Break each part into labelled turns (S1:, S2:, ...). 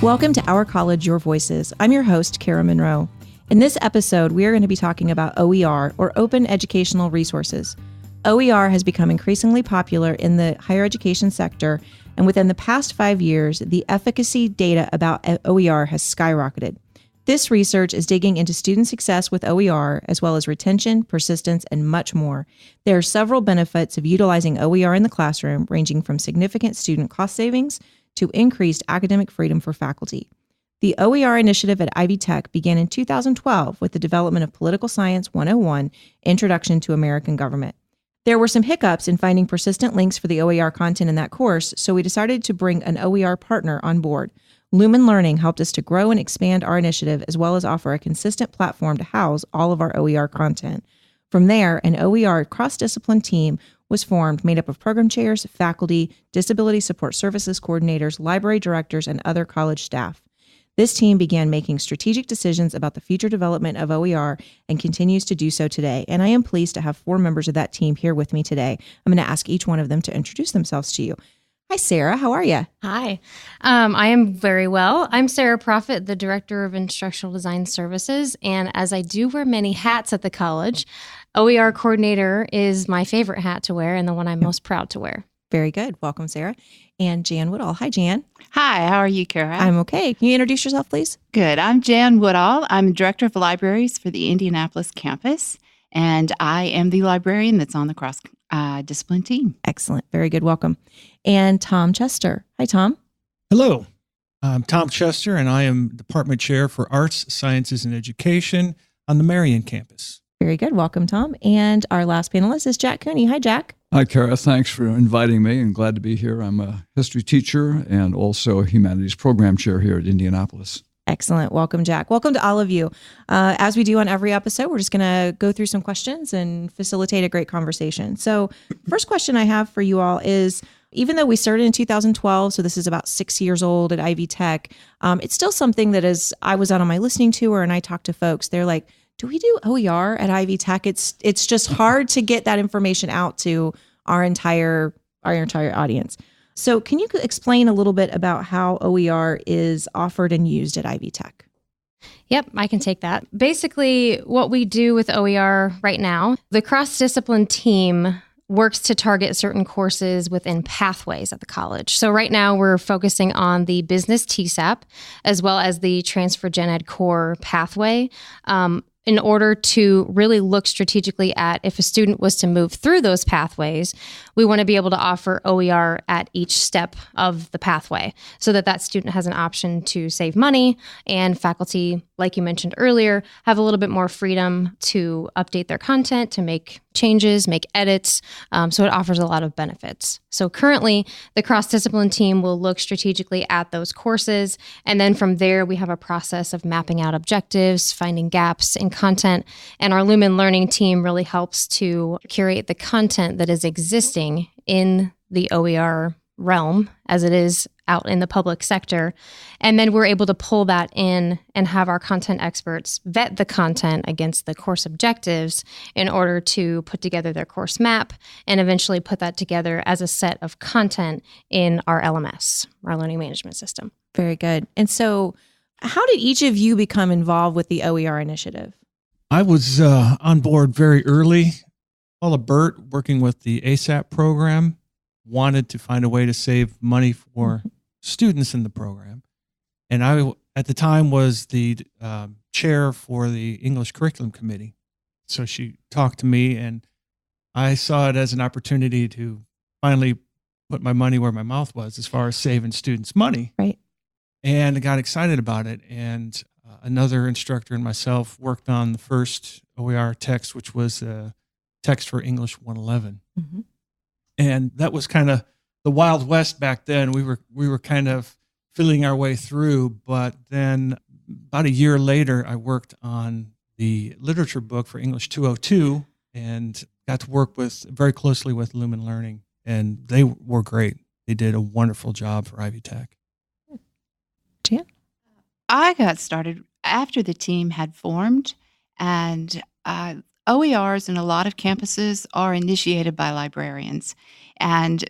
S1: Welcome to Our College, Your Voices. I'm your host, Kara Monroe. In this episode, we are going to be talking about OER, or Open Educational Resources. OER has become increasingly popular in the higher education sector, and within the past 5 years, the efficacy data about OER has skyrocketed. This research is digging into student success with OER, as well as retention, persistence, and much more. There are several benefits of utilizing OER in the classroom, ranging from significant student cost savings to increased academic freedom for faculty. The OER initiative at Ivy Tech began in 2012 with the development of Political Science 101, Introduction to American Government. There were some hiccups in finding persistent links for the OER content in that course, so we decided to bring an OER partner on board. Lumen Learning helped us to grow and expand our initiative, as well as offer a consistent platform to house all of our OER content. From there, an OER Cross Discipline team was formed, made up of program chairs, faculty, disability support services coordinators, library directors, and other college staff. This team began making strategic decisions about the future development of OER and continues to do so today. And I am pleased to have 4 members of that team here with me today. I'm going to ask each one of them to introduce themselves to you. Hi, Sarah. How are you?
S2: Hi. I am very well. I'm Sarah Profit, the Director of Instructional Design Services. And as I do wear many hats at the college, OER Coordinator is my favorite hat to wear and the one I'm most proud to wear.
S1: Very good. Welcome, Sarah. And Jan Woodall. Hi, Jan.
S3: Hi, how are you, Kara?
S1: I'm okay. Can you introduce yourself, please?
S3: Good. I'm Jan Woodall. I'm Director of Libraries for the Indianapolis campus, and I am the librarian that's on the Cross Discipline team.
S1: Excellent. Very good. Welcome. And Tom Chester. Hi, Tom.
S4: Hello. I'm Tom Chester, and I am Department Chair for Arts, Sciences, and Education on the Marion campus.
S1: Very good. Welcome, Tom. And our last panelist is Jack Cooney. Hi, Jack.
S5: Hi, Kara. Thanks for inviting me and glad to be here. I'm a history teacher and also a humanities program chair here at Indianapolis.
S1: Excellent. Welcome, Jack. Welcome to all of you. As we do on every episode, we're just going to go through some questions and facilitate a great conversation. So first question I have for you all is, even though we started in 2012, so this is about 6 years old at Ivy Tech, it's still something that as I was out on my listening tour and I talked to folks, they're like, do we do OER at Ivy Tech? It's just hard to get that information out to our entire audience. So can you explain a little bit about how OER is offered and used at Ivy Tech?
S2: Yep, I can take that. Basically, what we do with OER right now, the cross-discipline team works to target certain courses within pathways at the college. So right now we're focusing on the business TSAP as well as the transfer gen ed core pathway. In order to really look strategically at if a student was to move through those pathways, we want to be able to offer OER at each step of the pathway so that that student has an option to save money, and faculty, like you mentioned earlier, have a little bit more freedom to update their content, to make changes, make edits. So it offers a lot of benefits. So currently, the cross-discipline team will look strategically at those courses. And then from there, we have a process of mapping out objectives, finding gaps in content. And our Lumen Learning team really helps to curate the content that is existing in the OER realm as it is out in the public sector. And then we're able to pull that in and have our content experts vet the content against the course objectives in order to put together their course map and eventually put that together as a set of content in our LMS, our learning management system.
S1: Very good. And so how did each of you become involved with the OER initiative?
S4: I was on board very early. Paula Burt, working with the ASAP program, wanted to find a way to save money for students in the program. And I, at the time, was the chair for the English Curriculum Committee. So she talked to me, and I saw it as an opportunity to finally put my money where my mouth was as far as saving students money.
S1: Right.
S4: And I got excited about it. And another instructor and myself worked on the first OER text, which was a text for English 111. Mm-hmm. And that was kind of the Wild West back then. We were kind of feeling our way through. But then about a year later, I worked on the literature book for English 202 and got to work very closely with Lumen Learning. And they were great. They did a wonderful job for Ivy Tech.
S1: Jan?
S3: I got started after the team had formed, and OERs in a lot of campuses are initiated by librarians. And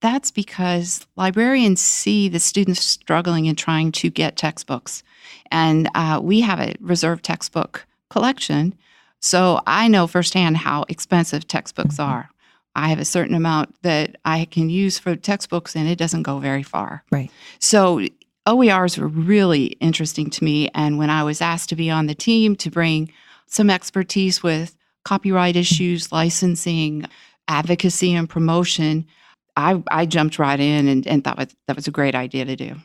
S3: that's because librarians see the students struggling and trying to get textbooks. And we have a reserved textbook collection. So I know firsthand how expensive textbooks are. I have a certain amount that I can use for textbooks, and it doesn't go very far.
S1: Right.
S3: So OERs were really interesting to me. And when I was asked to be on the team to bring some expertise with copyright issues, licensing, advocacy, and promotion, I jumped right in and thought that was a great idea to do.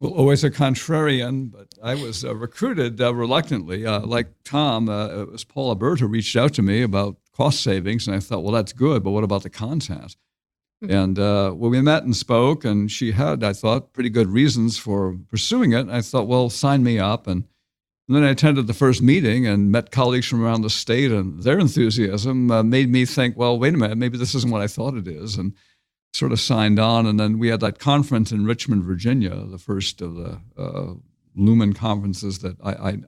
S5: Well, always a contrarian, but I was recruited reluctantly. Like Tom, it was Paula Bird who reached out to me about cost savings, and I thought, well, that's good, but what about the content? And when we met and spoke, and she had, I thought, pretty good reasons for pursuing it, I thought, well, sign me up. And then I attended the first meeting and met colleagues from around the state, and their enthusiasm made me think, well, wait a minute, maybe this isn't what I thought it is, and sort of signed on. And then we had that conference in Richmond, Virginia, the first of the Lumen conferences that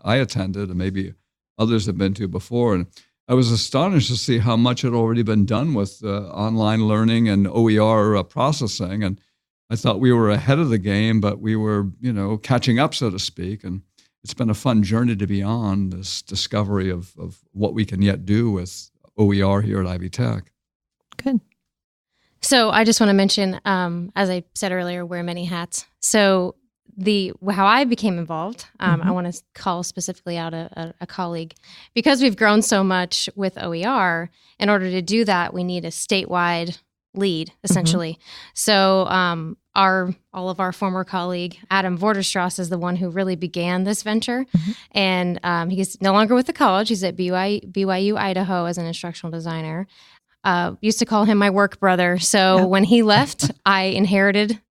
S5: I attended, and maybe others have been to before. And I was astonished to see how much had already been done with online learning and OER processing. And I thought we were ahead of the game, but we were, catching up, so to speak. And it's been a fun journey to be on, this discovery of what we can yet do with OER here at Ivy Tech.
S1: Good.
S2: So I just want to mention, as I said earlier, wear many hats. So how I became involved, I want to call specifically out a colleague. Because we've grown so much with OER, in order to do that, we need a statewide lead, essentially. So all of our former colleague, Adam Vorderstrass, is the one who really began this venture. And he's no longer with the college. He's at BYU, Idaho as an instructional designer. Used to call him my work brother. So when he left, I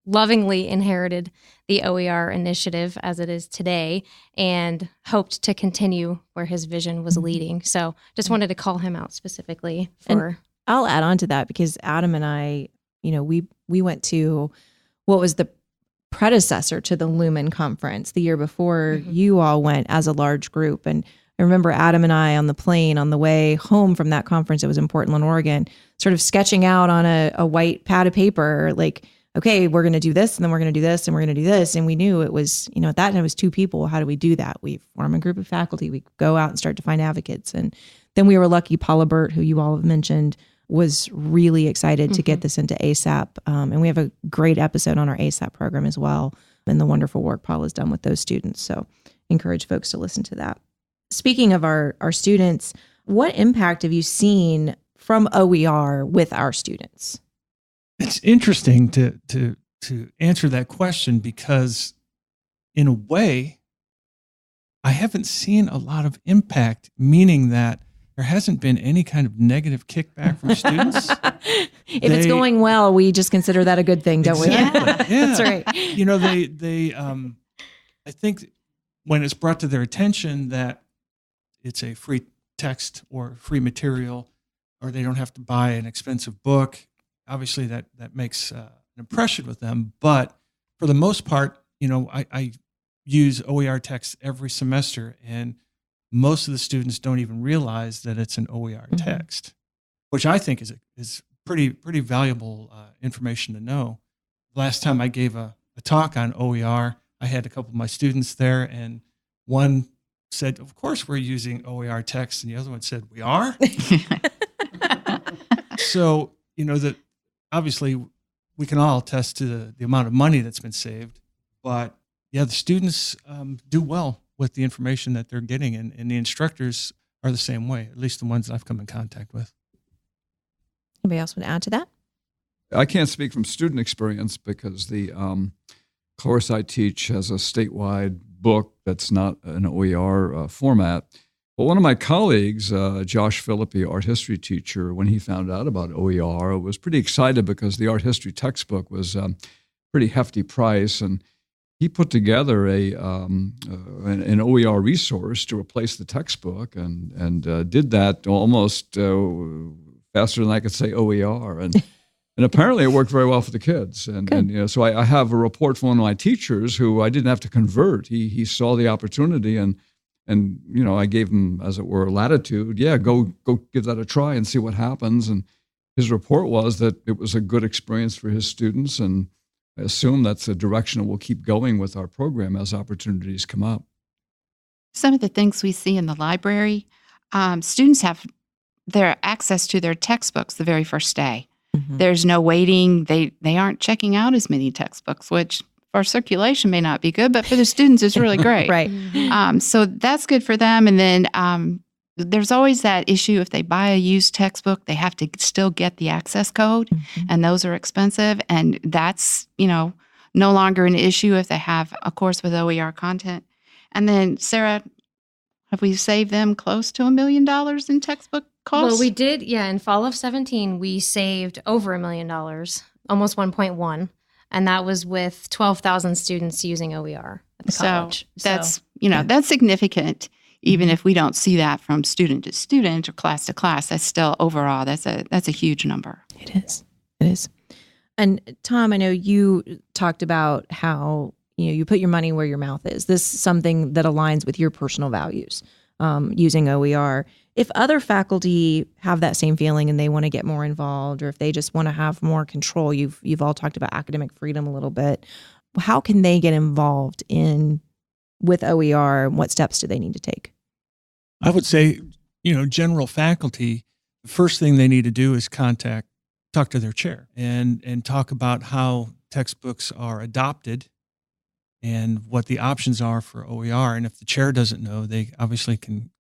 S2: lovingly inherited the OER initiative as it is today, and hoped to continue where his vision was leading. So just wanted to call him out specifically for.
S1: And I'll add on to that, because Adam and I, we went to what was the predecessor to the Lumen conference the year before you all went as a large group. And I remember Adam and I on the plane on the way home from that conference, it was in Portland, Oregon, sort of sketching out on a white pad of paper, like, okay, we're going to do this, and then we're going to do this, and we're going to do this. And we knew it was, at that time it was two people. How do we do that? We form a group of faculty. We go out and start to find advocates. And then we were lucky, Paula Burt, who you all have mentioned, was really excited to get this into ASAP. And we have a great episode on our ASAP program as well, and the wonderful work Paula's done with those students. So encourage folks to listen to that. Speaking of our students, what impact have you seen from OER with our students?
S4: It's interesting to answer that question, because in a way, I haven't seen a lot of impact, meaning that there hasn't been any kind of negative kickback from students.
S1: If it's going well, we just consider that a good thing, don't we?
S4: Yeah.
S1: That's right.
S4: They I think when it's brought to their attention that it's a free text or free material, or they don't have to buy an expensive book, obviously that makes an impression with them. But for the most part, I use OER text every semester, and most of the students don't even realize that it's an OER text, which I think is pretty valuable information to know. Last time I gave a talk on OER, I had a couple of my students there, and one said, "Of course we're using OER text," and the other one said, "We are." So that obviously we can all attest to the amount of money that's been saved, but the students do well with the information that they're getting, and the instructors are the same way, at least the ones I've come in contact with.
S1: Anybody else want to add to that?
S5: I can't speak from student experience, because the course I teach has a statewide book that's not an OER format. But one of my colleagues, Josh Philippi, art history teacher, when he found out about OER, was pretty excited, because the art history textbook was a pretty hefty price, and he put together an OER resource to replace the textbook, and did that almost faster than I could say OER, and apparently it worked very well for the kids. And so I have a report from one of my teachers who I didn't have to convert. He saw the opportunity, and I gave him, as it were, latitude. Yeah, go give that a try and see what happens. And his report was that it was a good experience for his students, and I assume that's a direction that we'll keep going with our program as opportunities come up.
S3: Some of the things we see in the library, students have their access to their textbooks the very first day.
S1: Mm-hmm.
S3: There's no waiting. They aren't checking out as many textbooks, which for circulation may not be good, but for the students it's really great.
S1: Right.
S3: So that's good for them. And then there's always that issue if they buy a used textbook, they have to still get the access code, and those are expensive. And that's, no longer an issue if they have a course with OER content. And then, Sarah, have we saved them close to $1 million in textbook costs?
S2: Well, we did, in fall of 2017, we saved over $1 million, almost 1.1. And that was with 12,000 students using OER at the college.
S3: That's, that's significant. Even if we don't see that from student to student or class to class, that's still overall, that's a huge number.
S1: It is. And Tom, I know you talked about how, you put your money where your mouth is. This is something that aligns with your personal values, using OER. If other faculty have that same feeling and they want to get more involved, or if they just want to have more control, you've all talked about academic freedom a little bit. How can they get involved with OER? What steps do they need to take?
S4: I would say, general faculty, the first thing they need to do is talk to their chair and talk about how textbooks are adopted and what the options are for OER. And if the chair doesn't know, they obviously can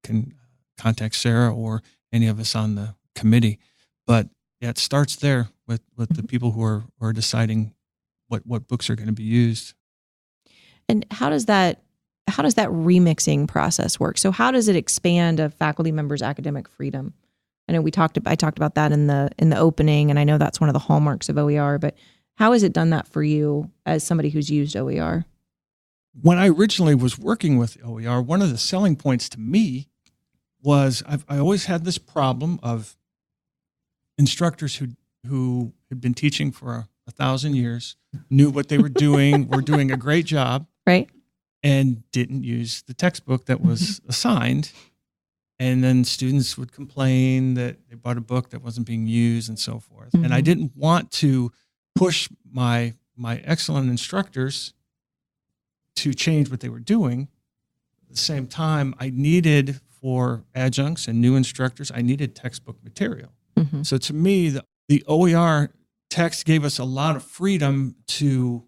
S4: contact Sarah or any of us on the committee. But it starts there with the people who are deciding what books are going to be used.
S1: And how does that remixing process work? So how does it expand a faculty member's academic freedom? I know I talked about that in the opening, and I know that's one of the hallmarks of OER, but how has it done that for you as somebody who's used OER?
S4: When I originally was working with OER, one of the selling points to me was I always had this problem of instructors who had been teaching for 1,000 years, knew what they were doing, were doing a great job,
S1: right,
S4: and didn't use the textbook that was assigned. And then students would complain that they bought a book that wasn't being used and so forth. And I didn't want to push my excellent instructors to change what they were doing. At the same time, I needed, for adjuncts and new instructors, I needed textbook material. So to me, the OER text gave us a lot of freedom to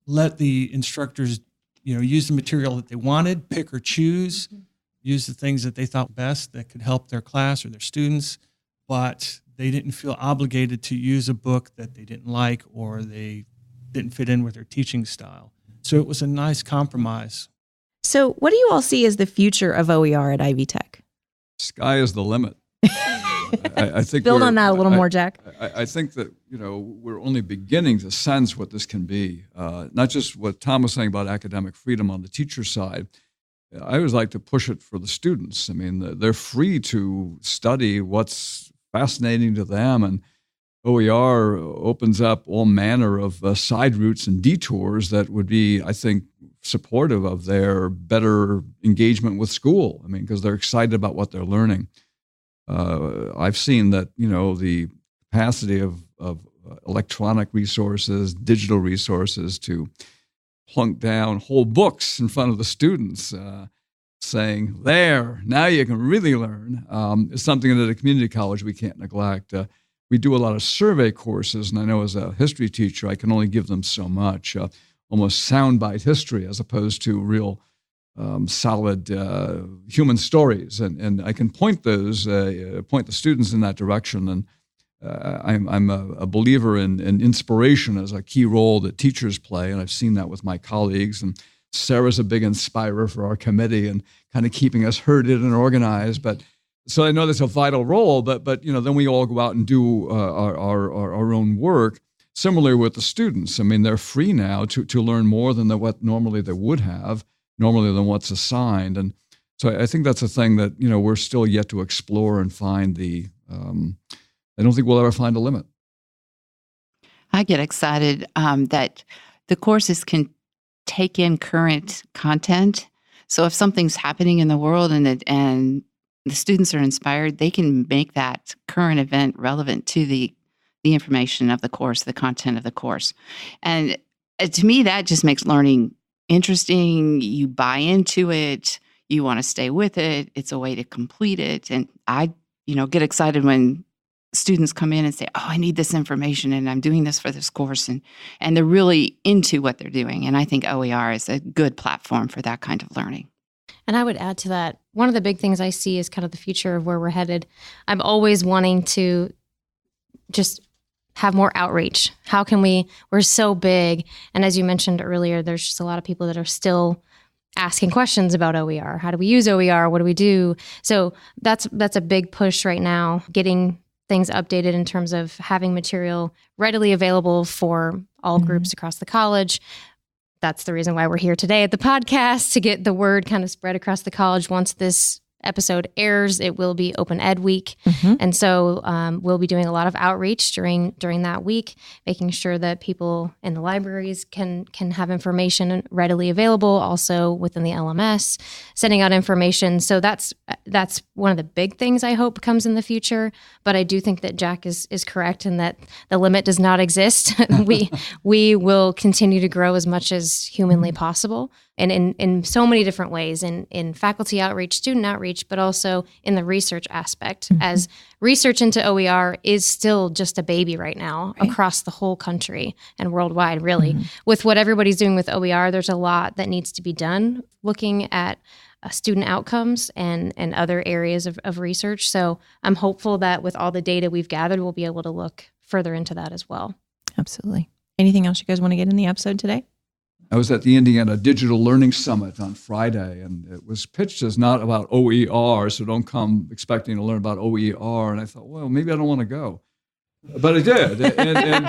S4: let the instructors, use the material that they wanted, pick or choose, use the things that they thought best that could help their class or their students, but they didn't feel obligated to use a book that they didn't like or they didn't fit in with their teaching style. So it was a nice compromise.
S1: So what do you all see as the future of OER at Ivy Tech?
S5: Sky is the limit. I think
S1: build on that a little more, Jack.
S5: I think that we're only beginning to sense what this can be. Not just what Tom was saying about academic freedom on the teacher side. I always like to push it for the students. I mean, they're free to study what's fascinating to them, and OER opens up all manner of side routes and detours that would be, I think, supportive of their better engagement with school. I mean, because they're excited about what they're learning. I've seen that, the capacity of electronic resources, digital resources to plunk down whole books in front of the students, saying, there, now you can really learn, is something that at a community college we can't neglect. We do a lot of survey courses, and I know as a history teacher, I can only give them so much, almost soundbite history as opposed to real solid human stories. And I can point the students in that direction. And I'm a believer in inspiration as a key role that teachers play, and I've seen that with my colleagues. And Sarah's a big inspirer for our committee and kind of keeping us herded and organized. But so I know that's a vital role, but then we all go out and do our own work. Similarly with the students, I mean, they're free now to learn more than what normally they would have, normally than what's assigned. And so I think that's a thing that, we're still yet to explore and find I don't think we'll ever find a limit.
S3: I get excited that the courses can take in current content. So if something's happening in the world and the students are inspired, they can make that current event relevant to the the information of the course, the content of the course. And to me, that just makes learning interesting. You buy into it. You want to stay with it. It's a way to complete it. And I, get excited when students come in and say, oh, I need this information and I'm doing this for this course. And they're really into what they're doing. And I think OER is a good platform for that kind of learning.
S2: And I would add to that, one of the big things I see is kind of the future of where we're headed. I'm always wanting to just have more outreach. How can we're so big. And as you mentioned earlier, there's just a lot of people that are still asking questions about OER. How do we use OER? What do we do? So that's a big push right now, getting things updated in terms of having material readily available for all groups across the college. That's the reason why we're here today at the podcast, to get the word kind of spread across the college. Once this episode airs, it will be Open Ed Week. And so we'll be doing a lot of outreach during that week, making sure that people in the libraries can have information readily available, also within the LMS, sending out information. So that's one of the big things I hope comes in the future. But I do think that Jack is correct in that the limit does not exist. we will continue to grow as much as humanly possible. And in so many different ways, in faculty outreach, student outreach, but also in the research aspect, as research into OER is still just a baby right now across the whole country and worldwide, really. With what everybody's doing with OER, there's a lot that needs to be done looking at student outcomes and other areas of research. So I'm hopeful that with all the data we've gathered, we'll be able to look further into that as well.
S1: Absolutely. Anything else you guys want to get in the episode today?
S5: I was at the Indiana Digital Learning Summit on Friday, and it was pitched as not about OER, so don't come expecting to learn about OER. And I thought, well, maybe I don't want to go. But I did. And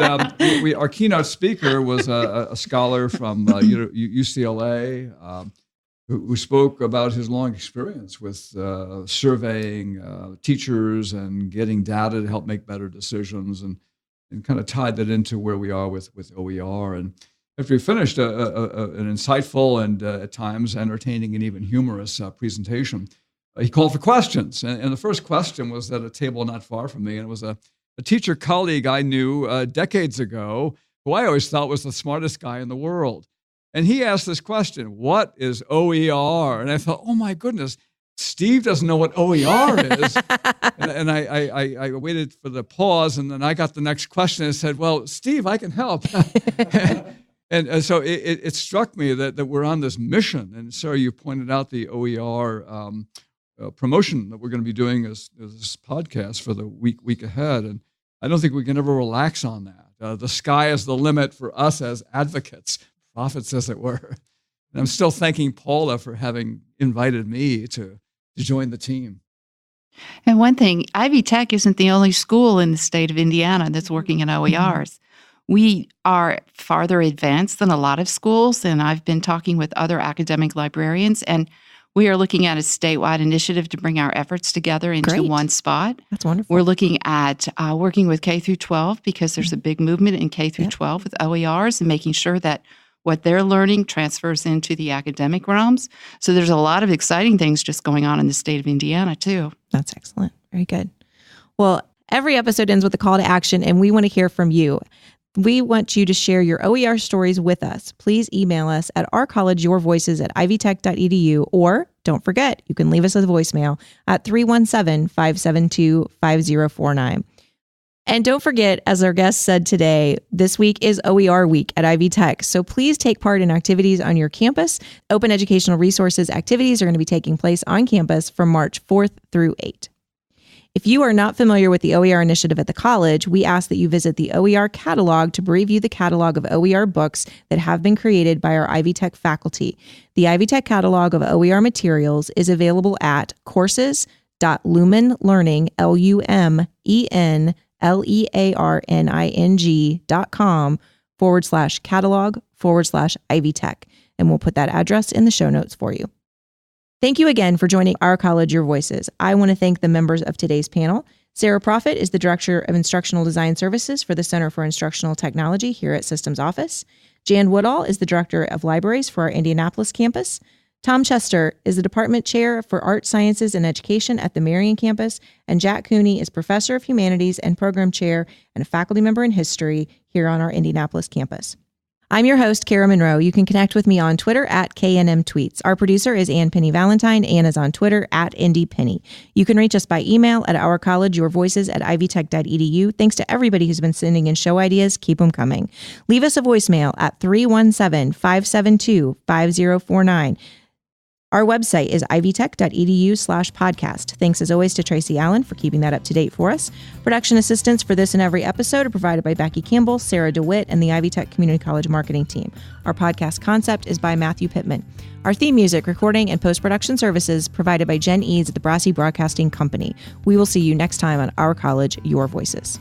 S5: our keynote speaker was a scholar from UCLA who spoke about his long experience with surveying teachers and getting data to help make better decisions, and kind of tied that into where we are with OER. And after we finished an insightful and at times entertaining and even humorous presentation, he called for questions. And the first question was at a table not far from me, and it was a teacher colleague I knew decades ago, who I always thought was the smartest guy in the world. And he asked this question, what is OER? And I thought, oh my goodness, Steve doesn't know what OER is. and I waited for the pause, and then I got the next question and said, well, Steve, I can help. And so it struck me that we're on this mission. And Sarah, you pointed out the OER promotion that we're going to be doing as this podcast for the week ahead. And I don't think we can ever relax on that. The sky is the limit for us as advocates, prophets as it were. And I'm still thanking Paula for having invited me to join the team.
S3: And one thing, Ivy Tech isn't the only school in the state of Indiana that's working in OERs. We are farther advanced than a lot of schools, and I've been talking with other academic librarians, and we are looking at a statewide initiative to bring our efforts together into one spot.
S1: That's wonderful.
S3: We're looking at working with K through 12, because there's a big movement in K through 12 with OERs, and making sure that what they're learning transfers into the academic realms. So there's a lot of exciting things just going on in the state of Indiana, too.
S1: That's excellent. Very good. Well, every episode ends with a call to action, and we want to hear from you. We want you to share your OER stories with us. Please email us at ourcollegeyourvoices@ivytech.edu, or don't forget, you can leave us a voicemail at 317-572-5049. And don't forget, as our guest said today, this week is OER week at Ivy Tech. So please take part in activities on your campus. Open educational resources activities are going to be taking place on campus from March 4th through 8th. If you are not familiar with the OER initiative at the college, we ask that you visit the OER catalog to review the catalog of OER books that have been created by our Ivy Tech faculty. The Ivy Tech catalog of OER materials is available at courses.lumenlearning.com/catalog/Ivy Tech. And we'll put that address in the show notes for you. Thank you again for joining Our College, Your Voices. I want to thank the members of today's panel. Sarah Profit is the Director of Instructional Design Services for the Center for Instructional Technology here at Systems Office. Jan Woodall is the Director of Libraries for our Indianapolis campus. Tom Chester is the Department Chair for Art, Sciences, and Education at the Marion campus, and Jack Cooney is Professor of Humanities and Program Chair and a faculty member in History here on our Indianapolis campus. I'm your host, Kara Monroe. You can connect with me on Twitter at KNM Tweets. Our producer is Ann Penny Valentine. Ann is on Twitter at IndyPenny. You can reach us by email at ourcollegeyourvoices@ivytech.edu. Thanks to everybody who's been sending in show ideas. Keep them coming. Leave us a voicemail at 317-572-5049. Our website is ivytech.edu/podcast. Thanks as always to Tracy Allen for keeping that up to date for us. Production assistance for this and every episode are provided by Becky Campbell, Sarah DeWitt, and the Ivy Tech Community College marketing team. Our podcast concept is by Matthew Pittman. Our theme music, recording, and post-production services provided by Jen Eads at the Brassy Broadcasting Company. We will see you next time on Our College, Your Voices.